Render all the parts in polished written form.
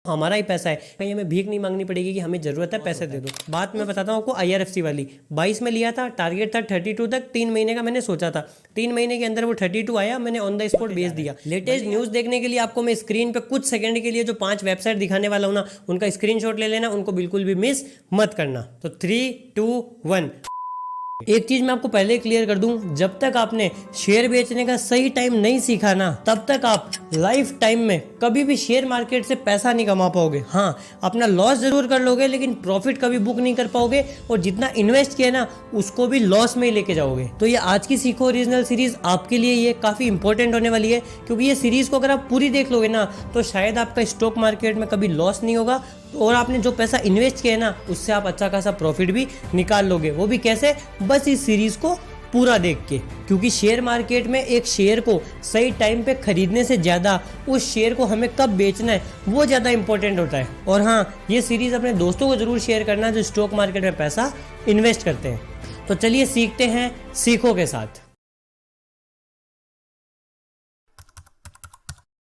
हमारा ही पैसा है, कहीं हमें भीख नहीं मांगनी पड़ेगी कि हमें जरूरत है पैसे दे दो। बात मैं बताता हूँ आपको IRFC वाली। 22 में लिया था, टारगेट था 32 तक, 3 महीने का मैंने सोचा था, 3 महीने के अंदर वो 32 आया, मैंने ऑन द स्पॉट बेच दिया। लेटेस्ट न्यूज़ देखने के लिए आपको मैं स्क्रीन पे कुछ सेकंड के लिए जो 5 वेबसाइट दिखाने वाला हूँ ना, उनका स्क्रीनशॉट ले लेना, उनको बिल्कुल भी मिस मत करना। तो 3, 2, 1। एक चीज मैं आपको पहले क्लियर कर दूं, जब तक आपने शेयर बेचने का सही टाइम नहीं सीखा ना, तब तक आप लाइफ टाइम में कभी भी शेयर मार्केट से पैसा नहीं कमा पाओगे। हाँ, अपना लॉस जरूर कर लोगे, लेकिन प्रॉफिट कभी बुक नहीं कर पाओगे, और जितना इन्वेस्ट किया ना उसको भी लॉस में ही लेके जाओगे। तो ये आज की सीखो ओरिजिनल सीरीज आपके लिए ये काफी इंपॉर्टेंट होने वाली है, क्योंकि ये सीरीज को अगर आप पूरी देख लोगे ना, तो शायद आपका स्टॉक मार्केट में कभी लॉस नहीं होगा, और आपने जो पैसा इन्वेस्ट किया है ना, उससे आप अच्छा खासा प्रॉफिट भी निकाल लोगे। वो भी कैसे? बस इस सीरीज को पूरा देख के। क्योंकि शेयर मार्केट में एक शेयर को सही टाइम पे खरीदने से ज्यादा उस शेयर को हमें कब बेचना है वो ज्यादा इंपॉर्टेंट होता है। और हाँ, ये सीरीज अपने दोस्तों को जरूर शेयर करना जो स्टॉक मार्केट में पैसा इन्वेस्ट करते हैं। तो चलिए सीखते हैं सीखो के साथ।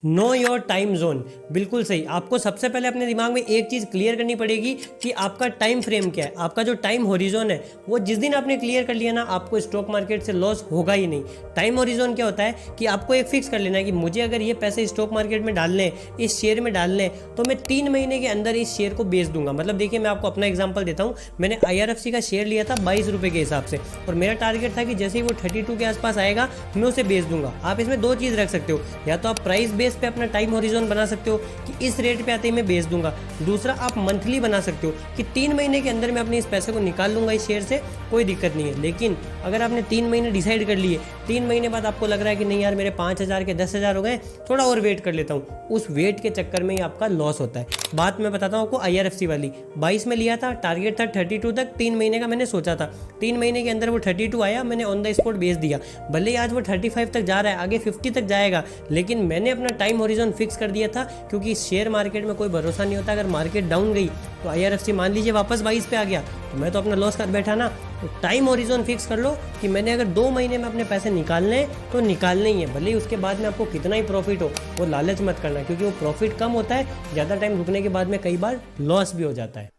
नो योर टाइम जोन, बिल्कुल सही। आपको सबसे पहले अपने दिमाग में एक चीज क्लियर करनी पड़ेगी कि आपका टाइम फ्रेम क्या है। आपका जो टाइम होरिजोन है वो जिस दिन आपने क्लियर कर लिया ना, आपको स्टॉक मार्केट से लॉस होगा ही नहीं। टाइम होरिजोन क्या होता है कि आपको एक फिक्स कर लेना है कि मुझे अगर ये पैसे स्टॉक मार्केट में डालने, इस शेयर में डालने, तो मैं 3 महीने के अंदर इस शेयर को बेच दूंगा। मतलब देखिए, मैं आपको अपना एग्जाम्पल देता हूँ। मैंने IRFC का शेयर लिया था 22 रुपये के हिसाब से, और मेरा टारगेट था कि जैसे ही वो 32 के आसपास आएगा मैं उसे बेच दूंगा। आप इसमें 2 चीज़ रख सकते हो, या तो आप प्राइस बेस पे अपना टाइम होरिजोन बना सकते हो कि इस रेट पे आते ही मैं बेच दूंगा। दूसरा, आप मंथली बना सकते हो कि 3 महीने के अंदर मैं अपने इस पैसे को निकाल लूंगा इस शेयर से, कोई दिक्कत नहीं है। लेकिन अगर आपने 3 महीने डिसाइड कर लिए, 3 महीने बाद आपको लग रहा है कि नहीं यार, मेरे 5,000 के 10,000 हो गए, थोड़ा और वेट कर लेता हूँ, उस वेट के चक्कर में ही आपका लॉस होता है। बात मैं बताता हूँ आपको IRFC वाली। 22 में लिया था, टारगेट था 32 तक, 3 महीने का मैंने सोचा था, 3 महीने के अंदर वो 32 आया, मैंने ऑन द स्पॉट बेच दिया। भले ही आज वो 35 तक जा रहा है, आगे 50 तक जाएगा, लेकिन मैंने अपना टाइम होरिजोन फिक्स कर दिया था, क्योंकि शेयर मार्केट में कोई भरोसा नहीं होता। अगर मार्केट डाउन गई तो IRFC मान लीजिए वापस 22 पे आ गया, तो मैं तो अपना लॉस कर बैठा ना। तो टाइम होरिजोन फिक्स कर लो कि मैंने अगर 2 महीने में अपने पैसे निकालने हैं तो निकालने ही है, भले ही उसके बाद में आपको कितना ही प्रॉफिट हो, वो लालच मत करना, क्योंकि वो प्रॉफिट कम होता है, ज़्यादा टाइम रुकने के बाद में कई बार लॉस भी हो जाता है।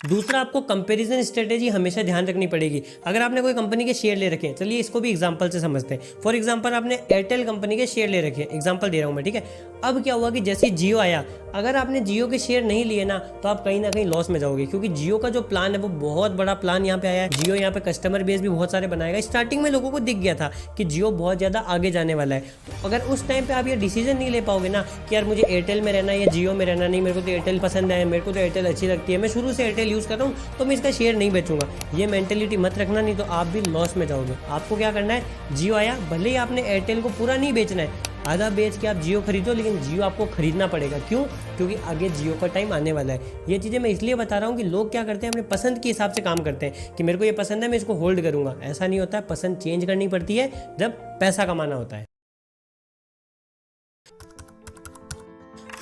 दूसरा, आपको कंपैरिजन स्ट्रेटेजी हमेशा ध्यान रखनी पड़ेगी। अगर आपने कोई कंपनी के शेयर ले रखे हैं, चलिए इसको भी एग्जांपल से समझते हैं। फॉर एग्जांपल, आपने एयरटेल कंपनी के शेयर ले रखे हैं, एग्जांपल दे रहा हूं मैं, ठीक है। अब क्या हुआ कि जैसे जियो आया, अगर आपने जियो के शेयर नहीं लिए ना, तो आप कहीं ना कहीं लॉस में जाओगे, क्योंकि जियो का जो प्लान है वो बहुत बड़ा प्लान यहाँ पे आया है। जियो यहाँ पे कस्टमर बेस भी बहुत सारे बनाएगा। स्टार्टिंग में लोगों को दिख गया था कि जियो बहुत ज़्यादा आगे जाने वाला है। तो अगर उस टाइम पे आप ये डिसीजन नहीं ले पाओगे ना कि यार मुझे एयरटेल में रहना है या जियो में रहना, नहीं मेरे को तो एयरटेल पसंद है, मेरे को तो एयरटेल अच्छी लगती है, मैं शुरू से एयरटेल यूज़ कर रहा हूँ, तो मैं इसका शेयर नहीं बेचूंगा, ये मेंटेलिटी मत रखना, नहीं तो आप भी लॉस में जाओगे। आपको क्या करना है, जियो आया, भले ही आपने एयरटेल को पूरा नहीं बेचना है, आधा बेच के आप जियो खरीदो, लेकिन जियो आपको खरीदना पड़ेगा। क्यों? क्योंकि आगे जियो का टाइम आने वाला है। ये चीज़ें मैं इसलिए बता रहा हूँ कि लोग क्या करते हैं, अपने पसंद के हिसाब से काम करते हैं कि मेरे को ये पसंद है, मैं इसको होल्ड करूँगा। ऐसा नहीं होता है, पसंद चेंज करनी पड़ती है जब पैसा कमाना होता है।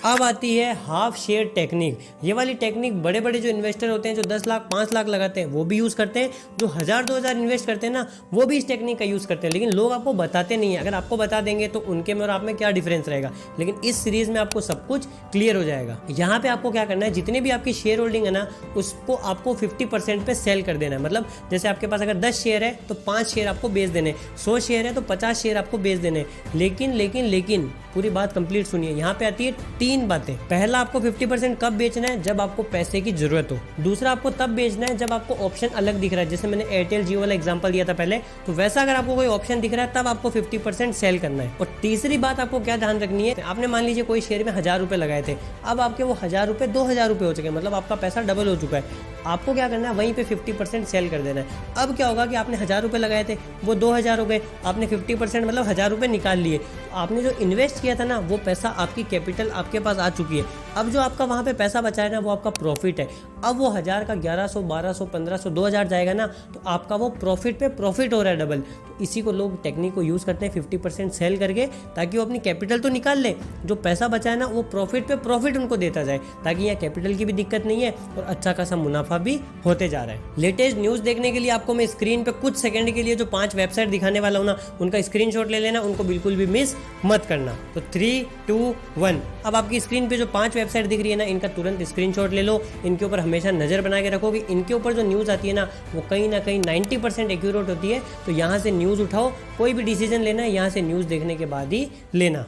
अब आती है हाफ शेयर टेक्निक। ये वाली टेक्निक बड़े बड़े जो इन्वेस्टर होते हैं, जो 10 लाख 5 लाख लगाते हैं, वो भी यूज़ करते हैं। जो 1000-2000 इन्वेस्ट करते हैं ना, वो भी इस टेक्निक का यूज़ करते हैं, लेकिन लोग आपको बताते नहीं है। अगर आपको बता देंगे तो उनके में और आप में क्या डिफरेंस रहेगा, लेकिन इस सीरीज़ में आपको सब कुछ क्लियर हो जाएगा। यहाँ पे आपको क्या करना है, जितने भी आपकी शेयर होल्डिंग है ना, उसको आपको 50% पे सेल कर देना है। मतलब जैसे आपके पास अगर 10 शेयर है तो 5 शेयर आपको बेच देने, 100 शेयर है तो 50 शेयर आपको बेच देने। लेकिन पूरी बात कंप्लीट सुनिए। यहाँ पे आती है 3 बातें। पहला, आपको 50% कब बेचना है, जब आपको पैसे की जरूरत हो। दूसरा, आपको तब बेचना है जब आपको ऑप्शन अलग दिख रहा है, जैसे मैंने एयरटेल जियो वाला एग्जांपल दिया था पहले, तो वैसा अगर आपको कोई ऑप्शन दिख रहा है तब आपको 50% सेल करना है। और तीसरी बात आपको क्या ध्यान रखनी है, आपने मान लीजिए कोई शेयर में 1000 रुपए लगाए थे, अब आपके वो 1000 रुपए 2000 रुपए हो चुके हैं, मतलब आपका पैसा डबल हो चुका है। आपको क्या करना है, वहीं पे 50% सेल कर देना है। अब क्या होगा कि आपने 1000 रुपए लगाए थे, वो 2000 हो गए, आपने 50% मतलब 1000 रुपए निकाल लिए। आपने जो इन्वेस्ट किया था ना, वो पैसा आपकी कैपिटल आपके पास आ चुकी है। अब जो आपका वहाँ पे पैसा बचा है ना, वो आपका प्रॉफिट है। अब वो 1000 का 1100, 1200, 1500, 2000 जाएगा ना, तो आपका वो प्रॉफिट पे प्रॉफिट हो रहा है डबल। तो इसी को लोग टेक्निक को यूज़ करते हैं 50% सेल करके, ताकि वो अपनी कैपिटल तो निकाल ले, जो पैसा बचा है ना वो प्रॉफिट पे प्रॉफिट उनको देता जाए, ताकि यहाँ कैपिटल की भी दिक्कत नहीं है और अच्छा खासा मुनाफा भी होते जा रहा है। लेटेस्ट न्यूज़ देखने के लिए आपको मैं स्क्रीन पे कुछ सेकंड के लिए जो 5 वेबसाइट दिखाने वाला हूँ ना, उनका स्क्रीनशॉट ले लेना, उनको बिल्कुल भी मिस मत करना। तो 3, 2, 1। अब आपकी स्क्रीन पे जो 5 वेबसाइट दिख रही है ना, इनका तुरंत स्क्रीनशॉट ले लो। इनके ऊपर हमेशा नज़र बना के रखो कि इनके ऊपर जो न्यूज़ आती है ना वो कहीं ना कहीं 90% एक्यूरेट होती है। तो यहाँ से न्यूज़ उठाओ, कोई भी डिसीजन लेना है यहाँ से न्यूज़ देखने के बाद ही लेना।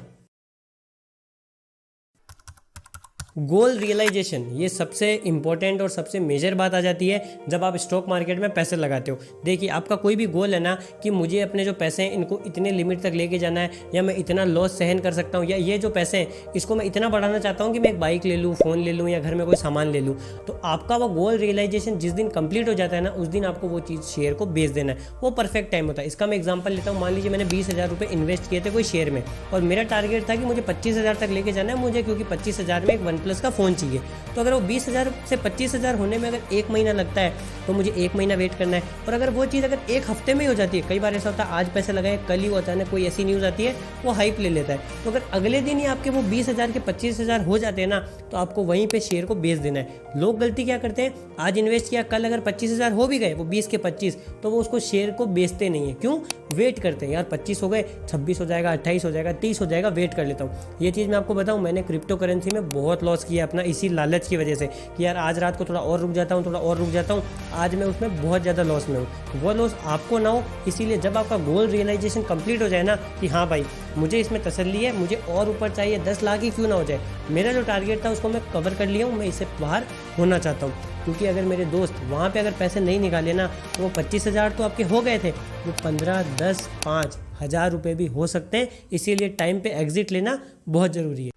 गोल रियलाइजेशन, ये सबसे इंपॉर्टेंट और सबसे मेजर बात आ जाती है जब आप स्टॉक मार्केट में पैसे लगाते हो। देखिए, आपका कोई भी गोल है ना कि मुझे अपने जो पैसे हैं इनको इतने लिमिट तक लेके जाना है, या मैं इतना लॉस सहन कर सकता हूँ, या ये जो पैसे हैं इसको मैं इतना बढ़ाना चाहता हूँ कि मैं एक बाइक ले लूँ, फ़ोन ले लूँ, या घर में कोई सामान ले लूँ। तो आपका वो गोल रियलाइजेशन जिस दिन कंप्लीट हो जाता है ना, उस दिन आपको वो चीज़ शेयर को बेच देना है। वो परफेक्ट टाइम होता है। इसका मैं एग्जाम्पल लेता हूँ। मान लीजिए मैंने 20,000 रुपये इन्वेस्ट किए थे कोई शेयर में, और मेरा टारगेट था कि मुझे 25,000 तक लेके जाना है मुझे, क्योंकि 25,000 में एक OnePlus का फ़ोन चाहिए। तो अगर वो 20,000 से 25,000 होने में अगर 1 महीना लगता है तो मुझे 1 महीना वेट करना है। और अगर वो चीज़ अगर 1 हफ्ते में ही हो जाती है, कई बार ऐसा होता है आज पैसे लगाए, कल ही वो अचानक कोई ऐसी न्यूज़ आती है वो हाइप ले लेता है, तो अगर अगले दिन ही आपके वो 20,000 के 25,000 हो जाते हैं ना, तो आपको वहीं पे शेयर को बेच देना है। लोग गलती क्या करते हैं, आज इन्वेस्ट किया, कल अगर 25,000 हो भी गए, वो 20 के 25, तो वो उसको शेयर को बेचते नहीं है। क्यों? वेट करते हैं, यार 25 हो गए, 26 हो जाएगा, 28 हो जाएगा, 30 हो जाएगा, वेट कर लेता हूँ। ये चीज़ मैं आपको बताऊँ, मैंने क्रिप्टो करेंसी में बहुत लॉस किया अपना इसी लालच की वजह से कि यार आज रात को थोड़ा और रुक जाता हूँ, थोड़ा और रुक जाता हूँ। आज मैं उसमें बहुत ज़्यादा लॉस में हूँ। वो लॉस आपको ना हो, इसीलिए जब आपका गोल रियलाइजेशन कंप्लीट हो जाए ना कि हाँ भाई मुझे इसमें तसल्ली है, मुझे और ऊपर चाहिए, 10 लाख ही क्यों ना हो जाए, मेरा जो टारगेट था उसको मैं कवर कर लिया हूँ, मैं इससे बाहर होना चाहता हूँ। क्योंकि अगर मेरे दोस्त वहाँ पे अगर पैसे नहीं निकाले ना, तो वो 25,000 तो आपके हो गए थे, वो 15, 10, 5,000 रुपये भी हो सकते हैं। इसीलिए टाइम पे एग्जिट लेना बहुत ज़रूरी है।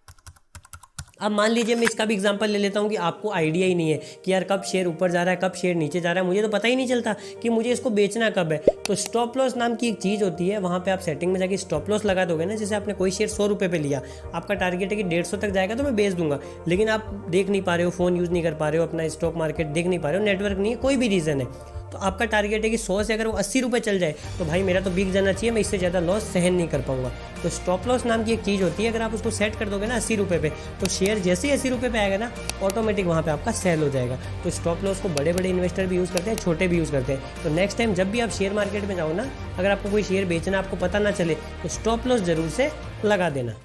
अब मान लीजिए मैं इसका भी एग्जांपल ले लेता हूँ कि आपको आइडिया ही नहीं है कि यार कब शेयर ऊपर जा रहा है, कब शेयर नीचे जा रहा है, मुझे तो पता ही नहीं चलता कि मुझे इसको बेचना कब है। तो स्टॉप लॉस नाम की एक चीज़ होती है, वहाँ पे आप सेटिंग में जाके स्टॉप लॉस लगा दोगे ना। जैसे आपने कोई शेयर 100 रुपये पे लिया, आपका टारगेट है कि 150 तक जाएगा तो मैं बेच दूंगा, लेकिन आप देख नहीं पा रहे हो, फ़ोन यूज़ नहीं कर पा रहे हो, अपना स्टॉक मार्केट देख नहीं पा रहे हो, नेटवर्क नहीं है, कोई भी रीज़न है, तो आपका टारगेट है कि 100 से अगर वो 80 रुपये चल जाए तो भाई मेरा तो बिक जाना चाहिए, मैं इससे ज़्यादा लॉस सहन नहीं कर पाऊंगा। तो स्टॉप लॉस नाम की एक चीज़ होती है, अगर आप उसको सेट कर दोगे ना 80 रुपये पे, तो शेयर जैसे ही 80 रुपये पे आएगा ना, ऑटोमेटिक वहाँ पे आपका सेल हो जाएगा। तो स्टॉप लॉस को बड़े बड़े इन्वेस्टर भी यूज़ करते हैं, छोटे भी यूज़ करते हैं। तो नेक्स्ट टाइम जब भी आप शेयर मार्केट में जाओ ना, अगर आपको कोई शेयर बेचना आपको पता ना चले, तो स्टॉप लॉस ज़रूर से लगा देना।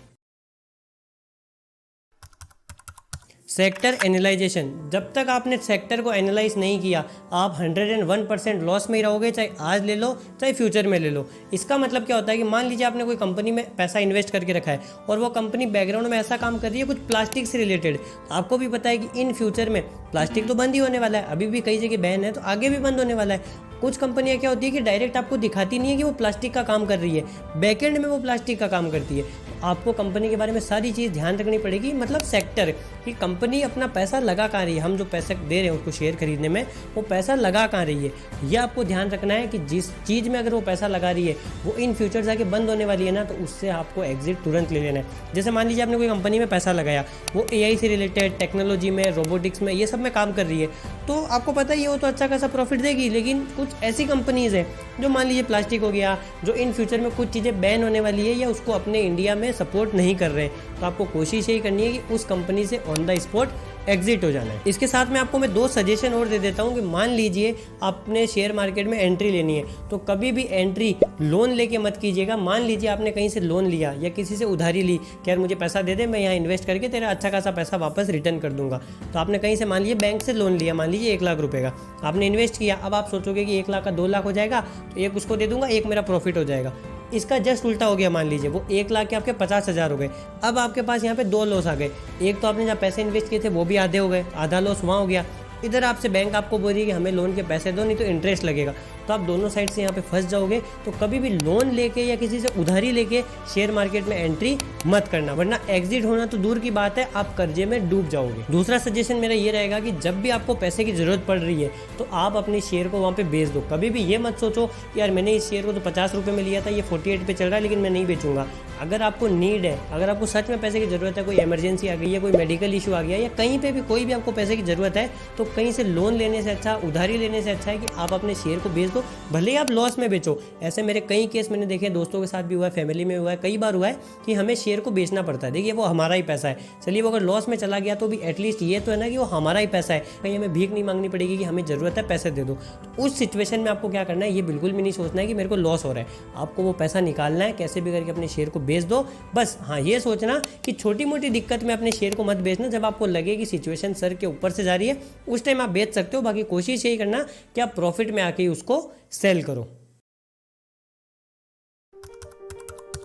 सेक्टर एनालाइजेशन, जब तक आपने सेक्टर को एनालाइज नहीं किया, आप 101% लॉस में ही रहोगे, चाहे आज ले लो चाहे फ्यूचर में ले लो। इसका मतलब क्या होता है कि मान लीजिए आपने कोई कंपनी में पैसा इन्वेस्ट करके रखा है और वो कंपनी बैकग्राउंड में ऐसा काम कर रही है कुछ प्लास्टिक से रिलेटेड, आपको भी पता है कि इन फ्यूचर में प्लास्टिक तो बंद ही होने वाला है, अभी भी कई जगह बैन है, तो आगे भी बंद होने वाला है। कुछ कंपनियां क्या होती है कि डायरेक्ट आपको दिखाती नहीं है कि वो प्लास्टिक का काम कर रही है, बैकएंड में वो प्लास्टिक का काम करती है। आपको कंपनी के बारे में सारी चीज़ ध्यान रखनी पड़ेगी, मतलब सेक्टर कि कंपनी अपना पैसा लगा कहाँ रही है, हम जो पैसा दे रहे हैं उसको शेयर खरीदने में, वो पैसा लगा कहाँ रही है, यह आपको ध्यान रखना है कि जिस चीज़ में अगर वो पैसा लगा रही है वो इन फ्यूचर जाके बंद होने वाली है ना, तो उससे आपको एग्जिट तुरंत ले लेना है। जैसे मान लीजिए आपने कोई कंपनी में पैसा लगाया, वो AI से रिलेटेड, टेक्नोलॉजी में, रोबोटिक्स में, ये सब में काम कर रही है, तो आपको पता ही है वो तो अच्छा खासा प्रॉफिट देगी। लेकिन कुछ ऐसी कंपनीज हैं जो मान लीजिए प्लास्टिक हो गया, जो इन फ्यूचर में कुछ चीज़ें बैन होने वाली है या उसको अपने इंडिया में सपोर्ट नहीं कर रहे हैं, तो आपको कोशिश यही करनी है कि उस कंपनी से ऑन द स्पॉट एग्जिट हो जाना है। इसके साथ में आपको मैं 2 सजेशन और दे देता हूँ कि मान लीजिए आपने शेयर मार्केट में एंट्री लेनी है, तो कभी भी एंट्री लोन लेके मत कीजिएगा। मान लीजिए आपने कहीं से लोन लिया या किसी से उधारी ली कि यार मुझे पैसा दे दे, मैं यहाँ इन्वेस्ट करके तेरा अच्छा खासा पैसा वापस रिटर्न कर दूंगा। तो आपने कहीं से मान लीजिए बैंक से लोन लिया, मान लीजिए 1 लाख रुपये का आपने इन्वेस्ट किया। अब आप सोचोगे कि 1 लाख का 2 लाख हो जाएगा, तो एक उसको दे दूंगा, एक मेरा प्रॉफिट हो जाएगा। इसका जस्ट उल्टा हो गया, मान लीजिए वो 1 लाख के आपके 50,000 हो गए। अब आपके पास यहाँ पे 2 लॉस आ गए, एक तो आपने जहाँ पैसे इन्वेस्ट किए थे वो भी आधे हो गए, आधा लॉस वहाँ हो गया। इधर आपसे बैंक आपको बोल रही है कि हमें लोन के पैसे दो, नहीं तो इंटरेस्ट लगेगा, तो आप दोनों साइड से यहाँ पे फंस जाओगे। तो कभी भी लोन लेके या किसी से उधारी लेके शेयर मार्केट में एंट्री मत करना, वरना एग्जिट होना तो दूर की बात है, आप कर्जे में डूब जाओगे। दूसरा सजेशन मेरा ये रहेगा कि जब भी आपको पैसे की जरूरत पड़ रही है तो आप अपने शेयर को वहाँ पे बेच दो। कभी भी ये मत सोचो कि यार मैंने इस शेयर को तो 50 रुपये में लिया था, ये 48 पे चल रहा है लेकिन मैं नहीं बेचूंगा। अगर आपको नीड है, अगर आपको सच में पैसे की ज़रूरत है, कोई इमरजेंसी आ गई है, कोई मेडिकल इशू आ गया या कहीं पे भी कोई भी आपको पैसे की ज़रूरत है, तो कहीं से लोन लेने से अच्छा, उधारी लेने से अच्छा है कि आप अपने शेयर को बेच दो, भले ही आप लॉस में बेचो। ऐसे मेरे कई केस मैंने देखे, दोस्तों के साथ भी हुआ है, फैमिली में हुआ है, कई बार हुआ है कि हमें शेयर को बेचना पड़ता है। देखिए वो हमारा ही पैसा है, चलिए वो अगर लॉस में चला गया तो भी एटलीस्ट ये तो है ना कि वो हमारा ही पैसा है, कहीं हमें भीख नहीं मांगनी पड़ेगी कि हमें ज़रूरत है पैसे दे दो। तो उस सिचुएशन में आपको क्या करना है, ये बिल्कुल भी नहीं सोचना है कि मेरे को लॉस हो रहा है, आपको वो पैसा निकालना है, कैसे भी करके अपने शेयर को बेच दो। बस हाँ, ये सोचना कि छोटी मोटी दिक्कत में अपने शेयर को मत बेचना। जब आपको लगे कि सिचुएशन सर के ऊपर से जा रही है उस टाइम आप बेच सकते हो। बाकी कोशिश यही करना कि आप प्रॉफिट में आके ही उसको सेल करो।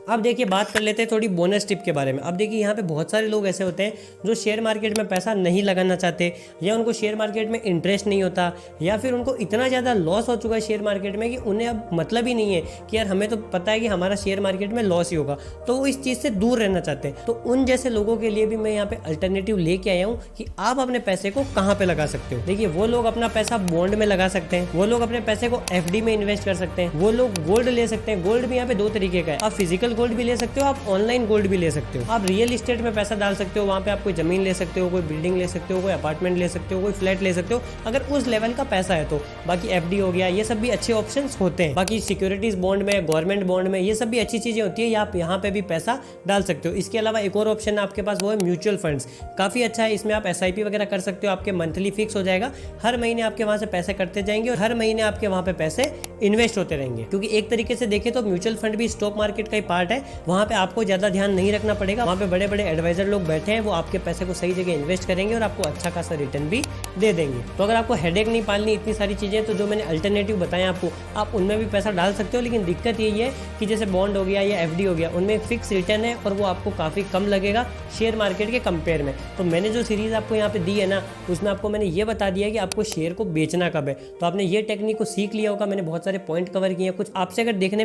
अब देखिए बात कर लेते हैं थोड़ी बोनस टिप के बारे में। अब देखिए यहाँ पे बहुत सारे लोग ऐसे होते हैं जो शेयर मार्केट में पैसा नहीं लगाना चाहते, या उनको शेयर मार्केट में इंटरेस्ट नहीं होता, या फिर उनको इतना ज़्यादा लॉस हो चुका है शेयर मार्केट में कि उन्हें अब मतलब ही नहीं है कि यार हमें तो पता है कि हमारा शेयर मार्केट में लॉस ही होगा, तो वो इस चीज़ से दूर रहना चाहते हैं। तो उन जैसे लोगों के लिए भी मैं यहाँ पे अल्टरनेटिव लेके आया हूँ कि आप अपने पैसे को कहाँ पे लगा सकते हो। देखिए वो लोग अपना पैसा बॉन्ड में लगा सकते हैं, वो लोग अपने पैसे को FD में इन्वेस्ट कर सकते हैं, वो लोग गोल्ड ले सकते हैं। गोल्ड भी यहाँ पे 2 तरीके का है, आप फिजिकल गोल्ड भी ले सकते हो, आप ऑनलाइन गोल्ड भी ले सकते हो। आप रियल एस्टेट में पैसा डाल सकते हो, वहाँ पे आप कोई जमीन ले सकते हो, कोई बिल्डिंग ले सकते हो, कोई अपार्टमेंट ले सकते हो, कोई फ्लैट ले सकते हो, अगर उस लेवल का पैसा है तो। बाकी FD हो गया, ये सब भी अच्छे ऑप्शंस होते हैं। बाकी सिक्योरिटीज बॉन्ड में, गवर्नमेंट बॉन्ड में, ये सब भी अच्छी चीजें होती है, आप यहाँ पे भी पैसा डाल सकते हो। इसके अलावा एक और ऑप्शन आपके पास, वो है म्यूचुअल फंड्स। काफी अच्छा है, इसमें आप SIP वगैरह कर सकते हो, आपके मंथली फिक्स हो जाएगा, हर महीने आपके वहां से पैसे कटते जाएंगे और हर महीने आपके वहां पे पैसे इन्वेस्ट होते रहेंगे। क्योंकि एक तरीके से देखें तो म्यूचुअल फंड भी स्टॉक मार्केट का ही पार्ट है, वहां पे आपको ज्यादा ध्यान नहीं रखना पड़ेगा। वहाँ पे बड़े बड़े एडवाइजर लोग बैठे हैं, वो आपके पैसे को सही जगह इन्वेस्ट करेंगे और आपको अच्छा खासा रिटर्न भी दे देंगे। तो अगर आपको हेडेक नहीं पालनी इतनी सारी चीजें, तो जो मैंने अल्टरनेटिव बताया आपको, आप उनमें भी पैसा डाल सकते हो। लेकिन दिक्कत यही है कि जैसे बॉन्ड हो गया या FD हो गया, उनमें फिक्स रिटर्न है और वो आपको काफी कम लगेगा शेयर मार्केट के कंपेयर में। तो मैंने जो सीरीज आपको यहाँ पे दी है ना, उसमें आपको मैंने ये बता दिया है कि आपको शेयर को बेचना कब है। तो आपने ये टेक्निक को सीख लिया होगा, मैंने बहुत सारे पॉइंट कवर किए हैं। कुछ आपसे अगर देखने